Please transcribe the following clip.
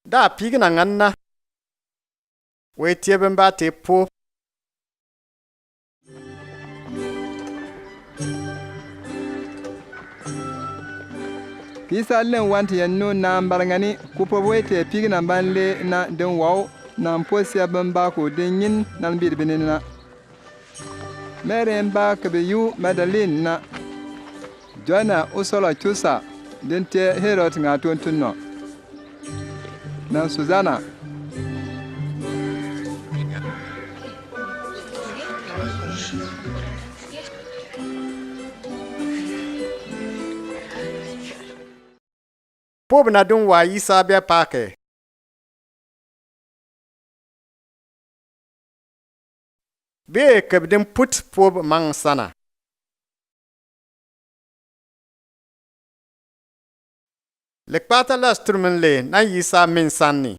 Da pigna nganna. We tieben ba te po. Kisa len wanti yanno na mbarngani kupo wete pigna banle na den waw na mposia bamba ko den yin nan bir benina. Mere mba kabeyu Madeleine na Joanna usola chusa dente Herod nga tontunno. Na Susanna Pob na dun wa Isa be pake. Be kabdin put pob mang sana. Lekpata la sturmin le na Isa min sanni.